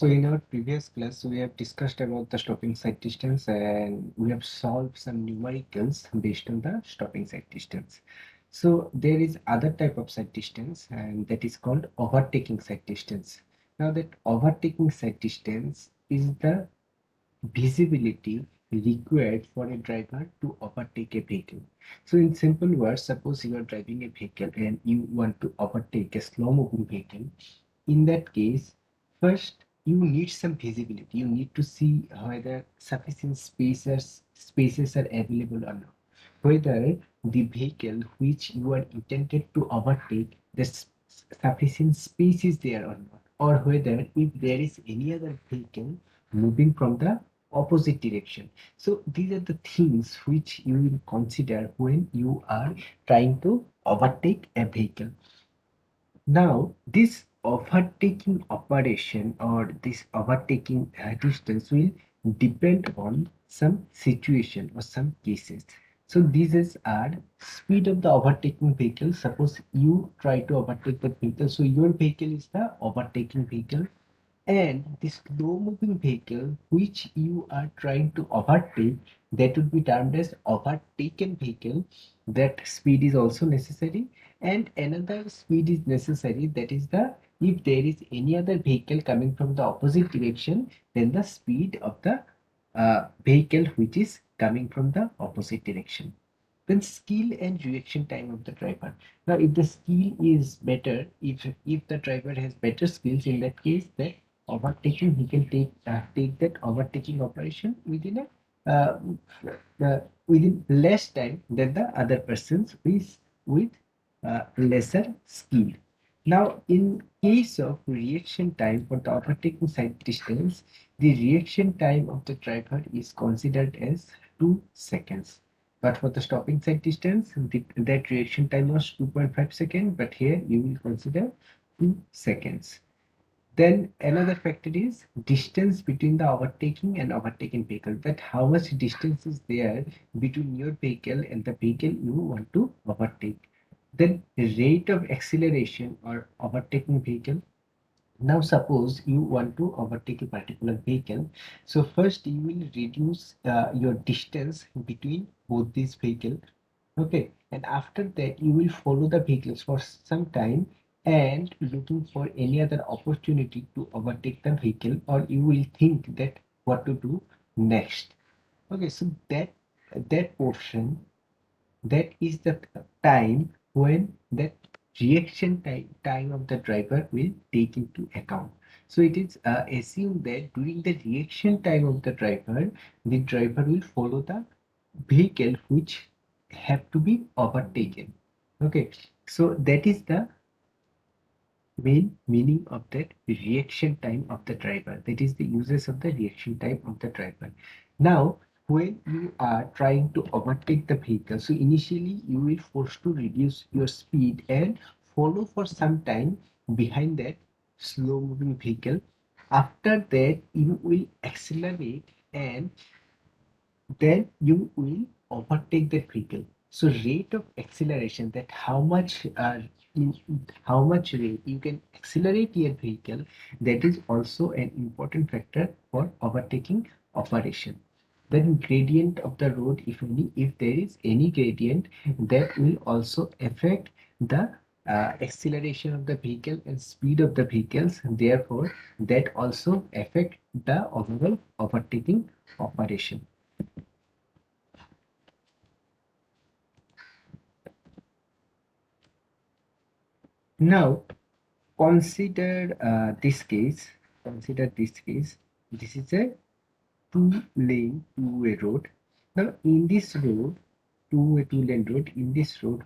So in our previous class, we have discussed about the stopping sight distance and we have solved some numericals based on the stopping sight distance. So there is other type of sight distance and that is called overtaking sight distance. Now that overtaking sight distance is the visibility required for a driver to overtake a vehicle. So in simple words, suppose you are driving a vehicle and you want to overtake a slow moving vehicle. In that case, first you need some visibility. You need to see whether sufficient spaces are available or not. Whether the vehicle which you are intended to overtake, the sufficient space is there or not, or whether if there is any other vehicle moving from the opposite direction. So these are the things which you will consider when you are trying to overtake a vehicle. Now, this overtaking operation or this overtaking distance will depend on some situation or some cases. So these are speed of the overtaking vehicle. Suppose you try to overtake the vehicle. So your vehicle is the overtaking vehicle and the slow moving vehicle which you are trying to overtake, that would be termed as overtaken vehicle. That speed is also necessary, and another speed is necessary, that is the if there is any other vehicle coming from the opposite direction, then the speed of the vehicle which is coming from the opposite direction. Then skill and reaction time of the driver. Now if the skill is better, if the driver has better skills, in that case that overtaking, he can take that overtaking operation within less time than the other persons with lesser skill. Now, in case of reaction time for the overtaking side distance, the reaction time of the driver is considered as 2 seconds. But for the stopping side distance, that reaction time was 2.5 seconds, but here you will consider 2 seconds. Then another factor is distance between the overtaking and overtaken vehicle. That how much distance is there between your vehicle and the vehicle you want to overtake. Then rate of acceleration or overtaking vehicle. Now suppose you want to overtake a particular vehicle. So first you will reduce your distance between both these vehicles. Okay, and after that you will follow the vehicles for some time and looking for any other opportunity to overtake the vehicle, or you will think that what to do next. Okay, so that portion, that is the time when that reaction time of the driver will take into account. So it is assumed that during the reaction time of the driver will follow the vehicle which have to be overtaken. Okay, so that is the main meaning of that reaction time of the driver. That is the uses of the reaction time of the driver. Now, when you are trying to overtake the vehicle, so initially you will forced to reduce your speed and follow for some time behind that slow moving vehicle. After that, you will accelerate and then you will overtake the vehicle. So rate of acceleration, that in how much rate you can accelerate your vehicle, that is also an important factor for overtaking operation. Then gradient of the road, if there is any gradient, that will also affect the acceleration of the vehicle and speed of the vehicles. Therefore, that also affect the overall overtaking operation. Now, consider this case. Consider this case. This is a two-lane, two-way road. Now, in this road, two-way, two-lane road, in this road,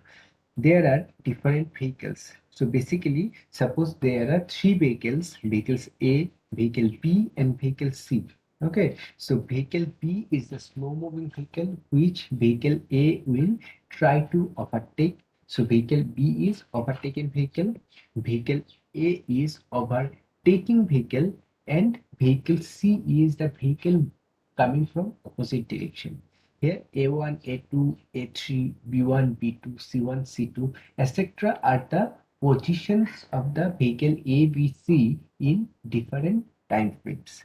there are different vehicles. So basically, suppose there are three vehicles, vehicles A, vehicle B, and vehicle C. Okay, so vehicle B is the slow moving vehicle which vehicle A will try to overtake. So vehicle B is overtaken vehicle, vehicle A is overtaking vehicle, and vehicle C is the vehicle coming from opposite direction. Here A1, A2, A3, B1, B2, C1, C2, etc. are the positions of the vehicle A, B, C in different time frames.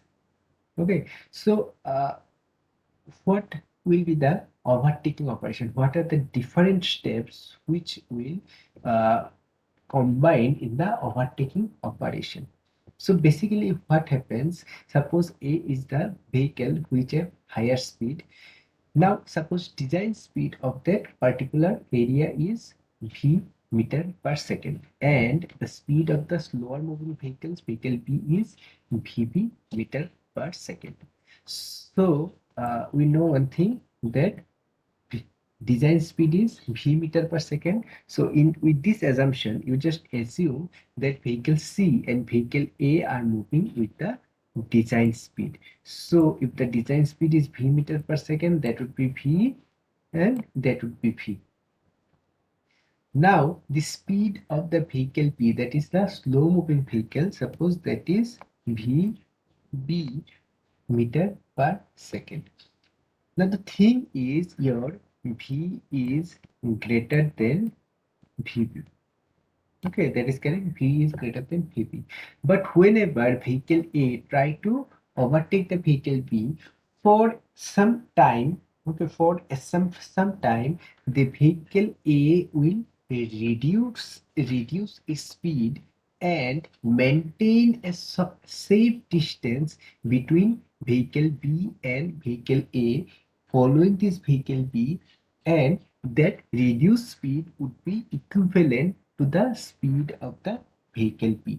Okay, so what will be the overtaking operation? What are the different steps which will uh, combine in the overtaking operation? So basically what happens, suppose A is the vehicle which have higher speed. Now suppose design speed of that particular area is v meter per second, and the speed of the slower moving vehicles, vehicle B, is vb meter per second. So we know one thing, that design speed is v meter per second. So in with this assumption, you just assume that vehicle C and vehicle A are moving with the design speed. So if the design speed is v meter per second, that would be v and that would be v. Now the speed of the vehicle B, that is the slow moving vehicle, suppose that is vb meter per second. Now the thing is, your v is greater than vb. Okay, that is correct. V is greater than vb. But whenever vehicle A try to overtake the vehicle B, for some time, okay, for some time, the vehicle A will reduce its speed and maintain a safe distance between vehicle B and vehicle A, following this vehicle B, and that reduced speed would be equivalent to the speed of the vehicle B.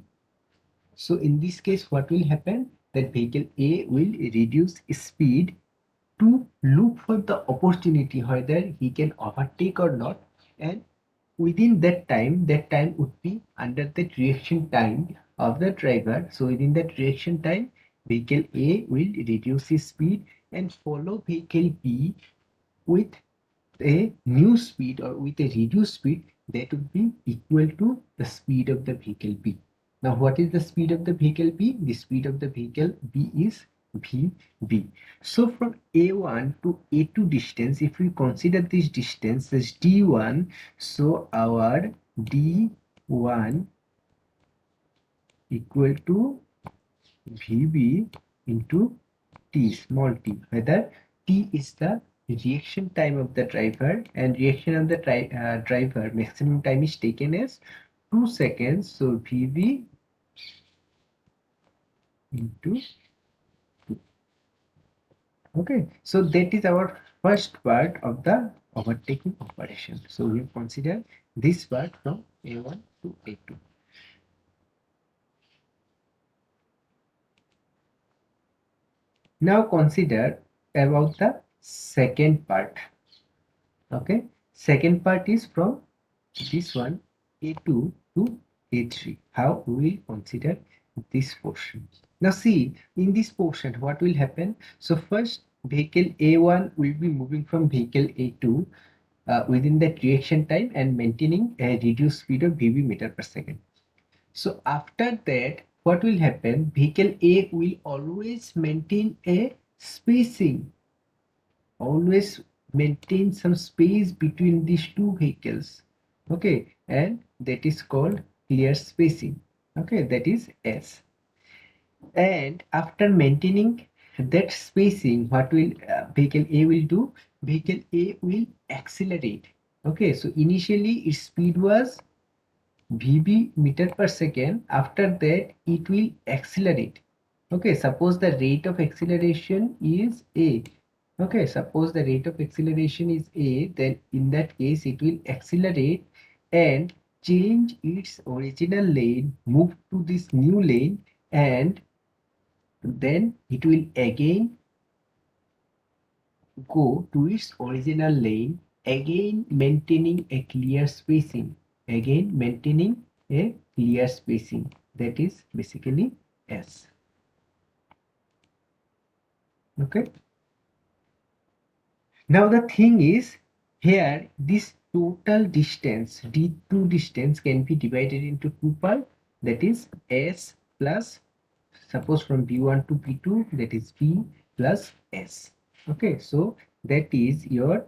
So in this case, what will happen? That vehicle A will reduce speed to look for the opportunity whether he can overtake or not, and within that time would be under the reaction time of the driver. So within that reaction time, vehicle A will reduce his speed and follow vehicle B with a new speed or with a reduced speed that would be equal to the speed of the vehicle B. Now, what is the speed of the vehicle B? The speed of the vehicle B is VB. So, from A1 to A2 distance, if we consider this distance as D1, so our D1 equal to VB into T, small t, whether T is the reaction time of the driver, and reaction of the driver maximum time is taken as 2 seconds. So VB into 2. Okay, so that is our first part of the overtaking operation. So we consider this part from A1 to A2. Now consider about the second part. Okay, second part is from this one, A2 to A3. How we will consider this portion? Now see, in this portion what will happen? So first, vehicle A1 will be moving from vehicle A2 within that reaction time and maintaining a reduced speed of VB meter per second. So after that, what will happen? Vehicle A will always maintain a spacing, always maintain some space between these two vehicles. Okay, and that is called clear spacing. Okay, that is S. And after maintaining that spacing, what will vehicle A will do? Vehicle A will accelerate. Okay, so initially its speed was VB meter per second. After that, it will accelerate. Okay, suppose the rate of acceleration is A. Okay, suppose the rate of acceleration is A, then in that case, it will accelerate and change its original lane, move to this new lane, and then it will again go to its original lane, again maintaining a clear spacing, again maintaining a clear spacing. That is basically S. Okay. Now the thing is, here this total distance, D2 distance, can be divided into two parts. That is S plus, suppose from B1 to B2, that is B plus S. Okay, so that is your,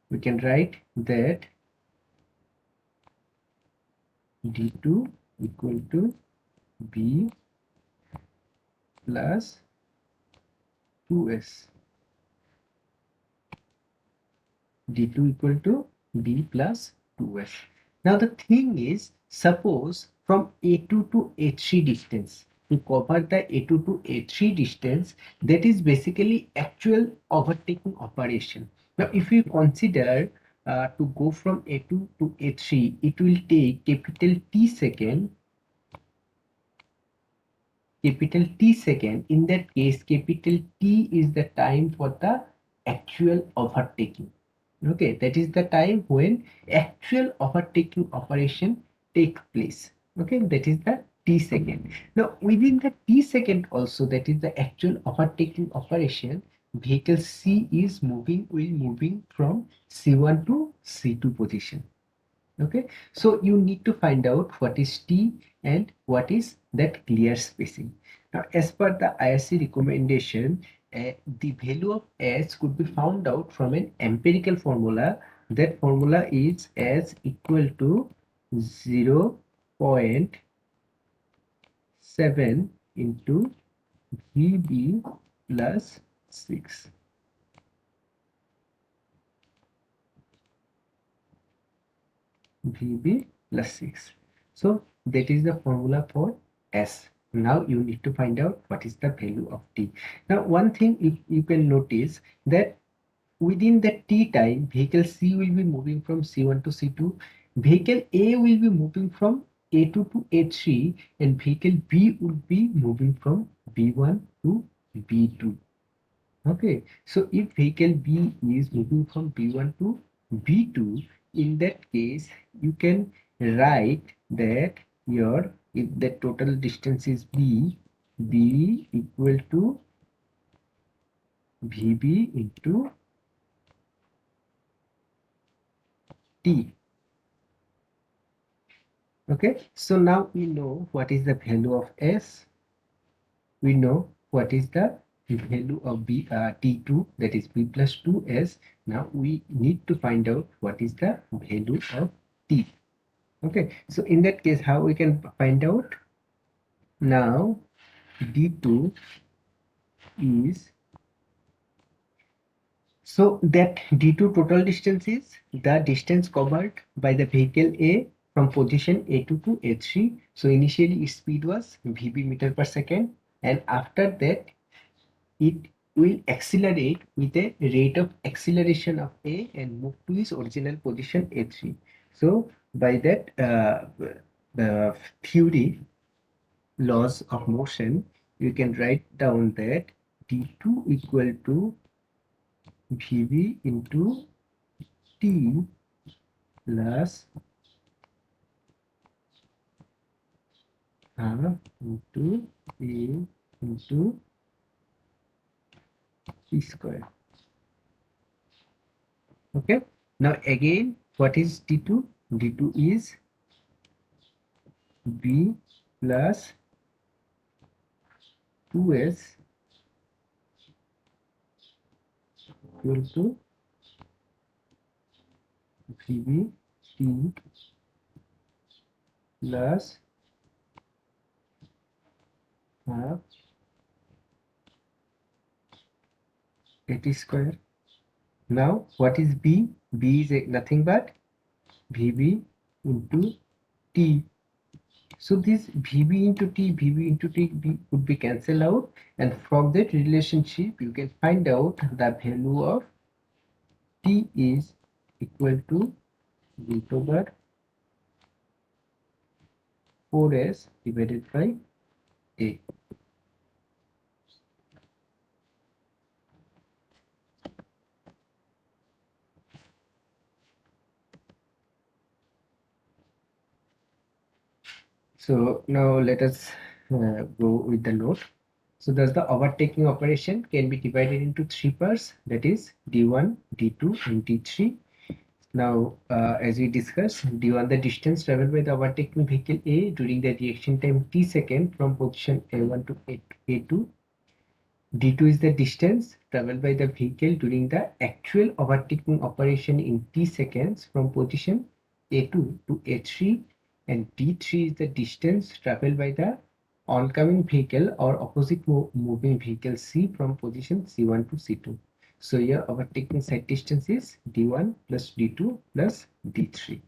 we can write that d2 equal to b plus 2s. d2 equal to b plus 2s. Now the thing is, suppose from a2 to a3 distance, to cover the a2 to a3 distance, that is basically actual overtaking operation. Now if we consider to go from a2 to a3, it will take capital T second, capital T second. In that case, capital T is the time for the actual overtaking. Okay, that is the time when actual overtaking operation takes place. Okay, that is the T second. Now, within the T second also, that is the actual overtaking operation, vehicle C is moving from C1 to C2 position. Okay, so you need to find out what is T and what is that clear spacing. Now as per the IRC recommendation, the value of S could be found out from an empirical formula. That formula is S equal to 0.7 into VB plus 6. VB plus 6. So that is the formula for S. Now you need to find out what is the value of T. Now one thing you can notice that within the T time, vehicle C will be moving from C1 to C2. Vehicle A will be moving from A2 to A3, and vehicle B would be moving from B1 to B2. Okay, so if vehicle B is moving from B1 to B2, in that case, you can write that your, if the total distance is B equal to VB into T. Okay, so now we know what is the value of S. We know what is the value of B T2, that is B plus 2S. Now we need to find out what is the value of T. Okay, so in that case, how we can find out? Now D2 is, so that D2 total distance is the distance covered by the vehicle A from position A2 to A3. So initially its speed was VB meter per second, and after that it will accelerate with a rate of acceleration of A and move to its original position A3. So by that the theory laws of motion, you can write down that d2 equal to vv into t plus r into a into t square. Okay, now again, what is d2? d2 is b plus 2s equal to vb t plus half at square. Now what is b? B is nothing but vb into t. So this vb into t, vb into t would be cancelled out, and from that relationship you can find out the value of t is equal to root over 4s divided by a. So now let us go with the note. So thus the overtaking operation can be divided into three parts, that is d1, d2 and d3. Now as we discussed, d1 the distance traveled by the overtaking vehicle A during the reaction time t second from position A1 to A2. d2 is the distance traveled by the vehicle during the actual overtaking operation in t seconds from position A2 to A3, and d3 is the distance traveled by the oncoming vehicle or opposite moving vehicle C from position C1 to C2. So here overtaking side distance is d1 plus d2 plus d3.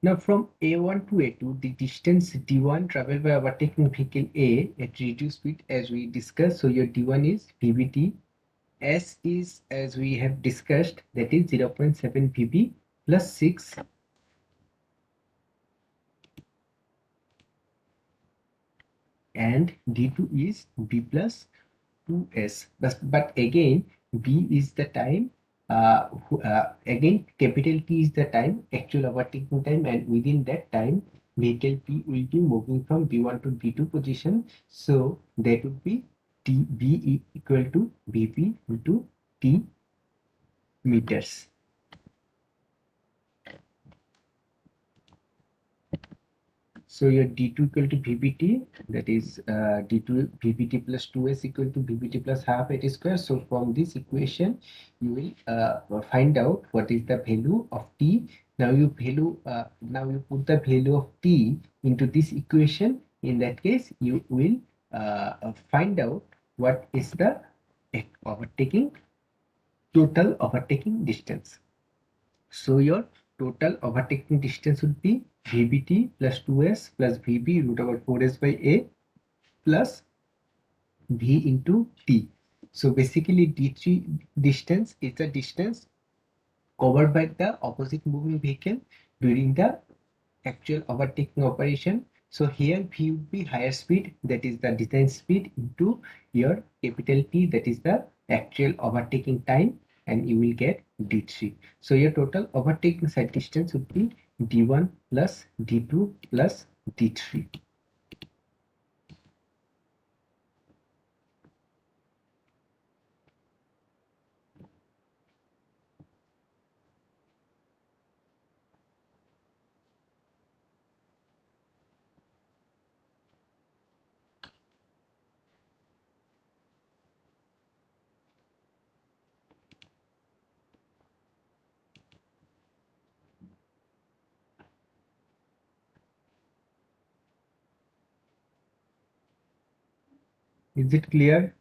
Now from A1 to A2, the distance d1 traveled by overtaking vehicle A at reduced speed as we discussed. So your d1 is VBT. S is, as we have discussed, that is 0.7 VB plus 6, and d2 is B plus 2s. But again, B is the time, again capital T is the time, actual overtaking time, and within that time vehicle P will be moving from B1 to B2 position. So that would be B equal to BP into T meters. So your d2 equal to vbt, that is d2 vbt plus 2s equal to vbt plus half at square. So from this equation, you will find out what is the value of t. Now you put the value of t into this equation. In that case, you will find out what is the overtaking total overtaking distance. So your total overtaking distance would be VBT plus 2s plus VB root over 4s by A plus V into T. So basically D3 distance is the distance covered by the opposite moving vehicle during the actual overtaking operation. So here V would be higher speed, that is the design speed, into your capital T, that is the actual overtaking time, and you will get D3. So your total overtaking side distance would be D1 plus D2 plus D3. Is it clear?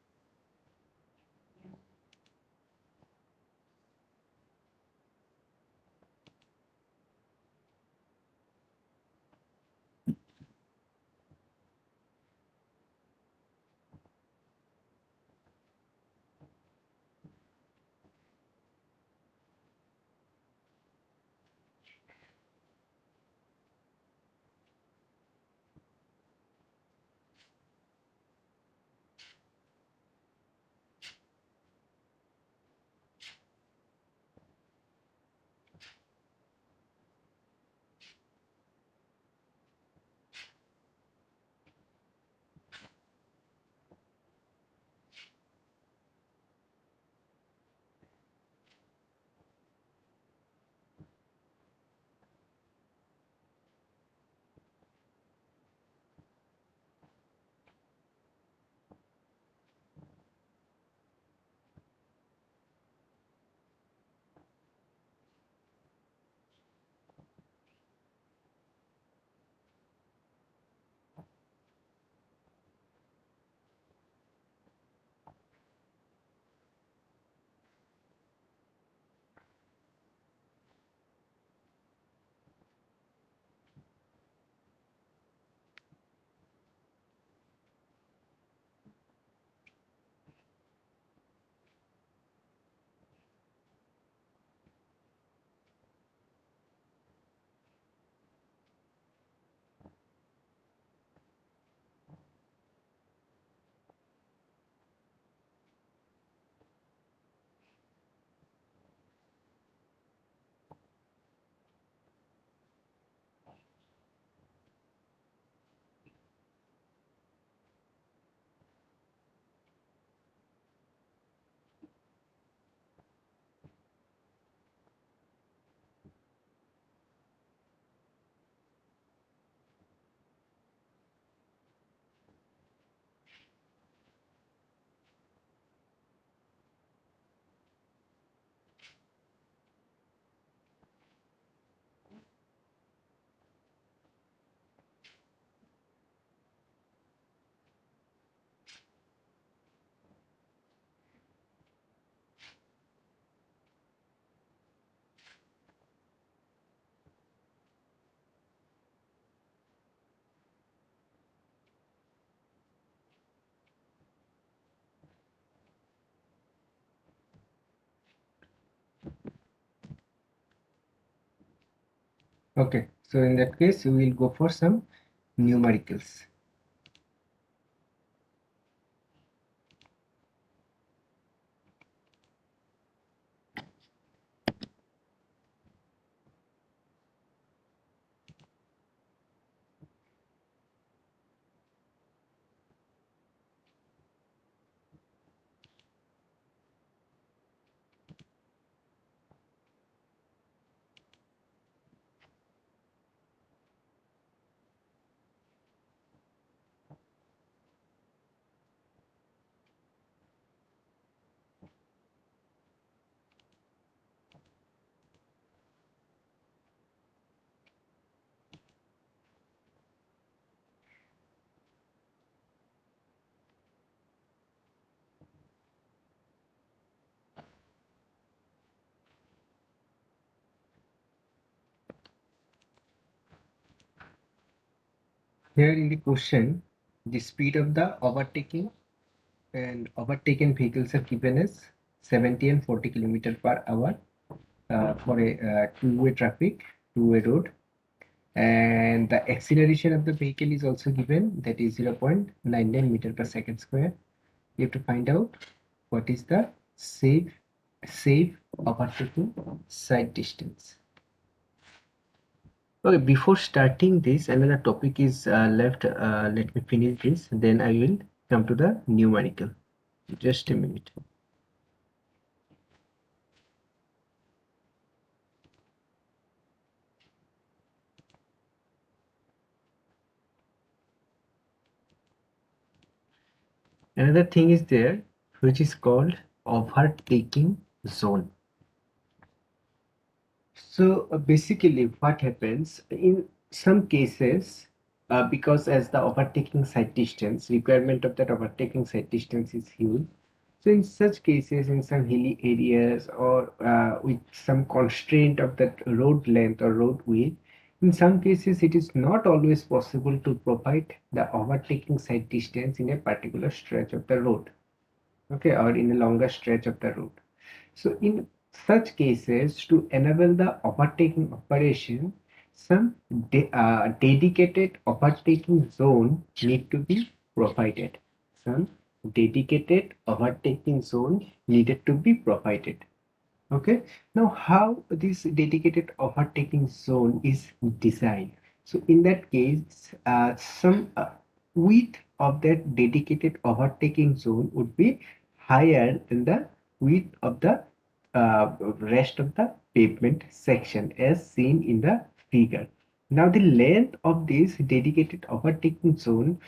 Okay, so in that case, we will go for some numericals. Here in the question, the speed of the overtaking and overtaken vehicles are given as 70 and 40 kilometer per hour for a two-way traffic, two-way road, and the acceleration of the vehicle is also given, that is 0.99 meter per second square. You have to find out what is the safe overtaking side distance. Okay, before starting this, another topic is left. Let me finish this, then I will come to the numerical. Just a minute. Another thing is there, which is called overtaking zone. So basically, what happens in some cases, because as the overtaking side distance, requirement of that overtaking side distance is huge. So in such cases, in some hilly areas or with some constraint of that road length or road width, in some cases it is not always possible to provide the overtaking side distance in a particular stretch of the road, okay, or in a longer stretch of the road. So in such cases, to enable the overtaking operation, some dedicated overtaking zone need to be provided. Some dedicated overtaking zone needed to be provided. Okay, now how this dedicated overtaking zone is designed? So in that case, some width of that dedicated overtaking zone would be higher than the width of the rest of the pavement section as seen in the figure. Now the length of this dedicated overtaking zone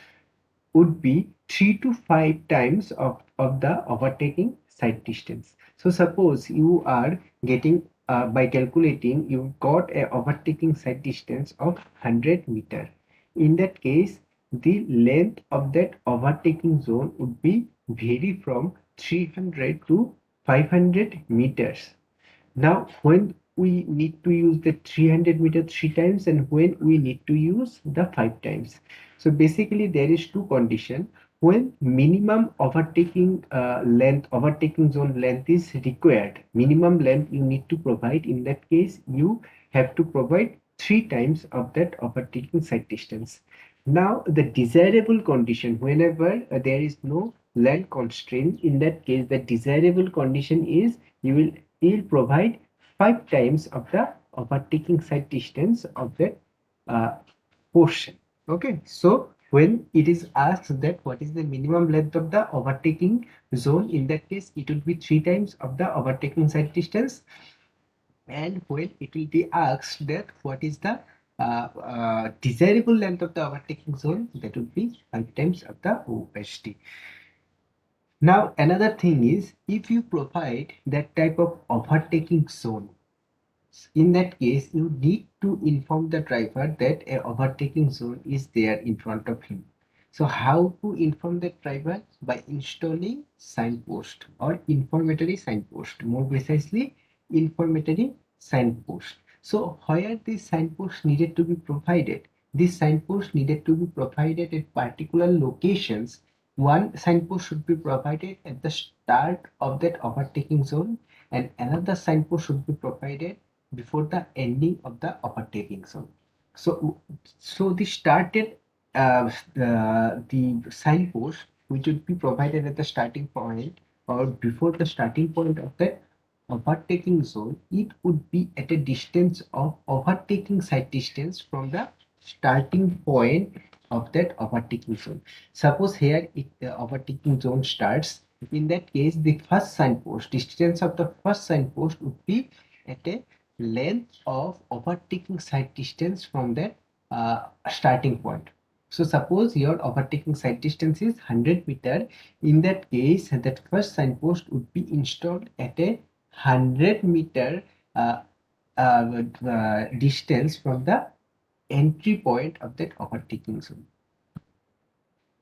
would be 3 to 5 times of the overtaking side distance. So suppose you are getting by calculating you got a overtaking side distance of 100 meter. In that case, the length of that overtaking zone would be vary from 300 to 500 meters. Now, when we need to use the 300 meter three times and when we need to use the five times. So basically there is two condition. When minimum overtaking overtaking zone length is required, minimum length you need to provide. In that case, you have to provide three times of that overtaking side distance. Now, the desirable condition, whenever there is no land constraint, in that case, the desirable condition is you will provide five times of the overtaking side distance of that uh, portion. Okay, so when it is asked that what is the minimum length of the overtaking zone, in that case it will be three times of the overtaking side distance. And when it will be asked that what is the desirable length of the overtaking zone, that would be five times of the OSD. Now another thing is, if you provide that type of overtaking zone, in that case, you need to inform the driver that a overtaking zone is there in front of him. So how to inform the driver? By installing signpost or informatory signpost. More precisely, informatory signpost. So where this signpost needed to be provided? This signpost needed to be provided at particular locations. One signpost should be provided at the start of that overtaking zone, and another signpost should be provided before the ending of the overtaking zone. So, so the started the signpost which would be provided at the starting point or before the starting point of the overtaking zone, it would be at a distance of overtaking side distance from the starting point of that overtaking zone. Suppose here the overtaking zone starts. In that case, the first signpost, distance of the first signpost would be at a length of overtaking side distance from that starting point. So suppose your overtaking side distance is 100 meter. In that case, that first signpost would be installed at a 100 meter uh, distance from the entry point of that overtaking zone.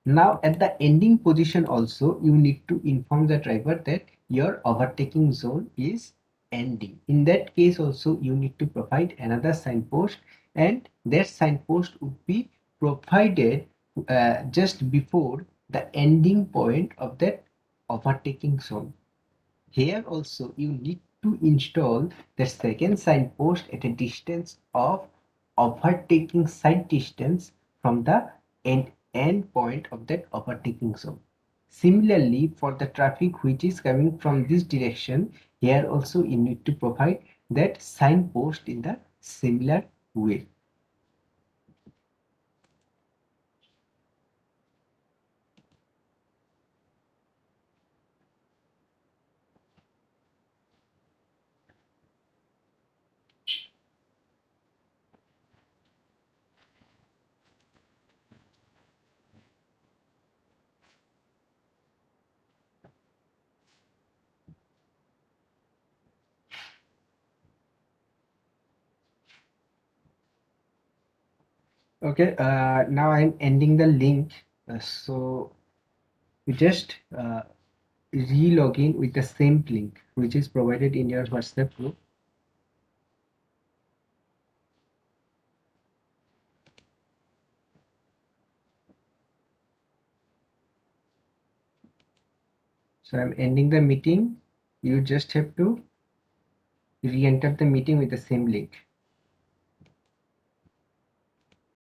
Now at the ending position also you need to inform the driver that your overtaking zone is ending. In that case also you need to provide another signpost, and that signpost would be provided just before the ending point of that overtaking zone. Here also you need to install the second signpost at a distance of overtaking side distance from the end point of that overtaking zone. Similarly, for the traffic which is coming from this direction, here also you need to provide that signpost in the similar way. Okay, now I'm ending the link. So you just re-log in with the same link which is provided in your WhatsApp group. So I'm ending the meeting. You just have to re-enter the meeting with the same link.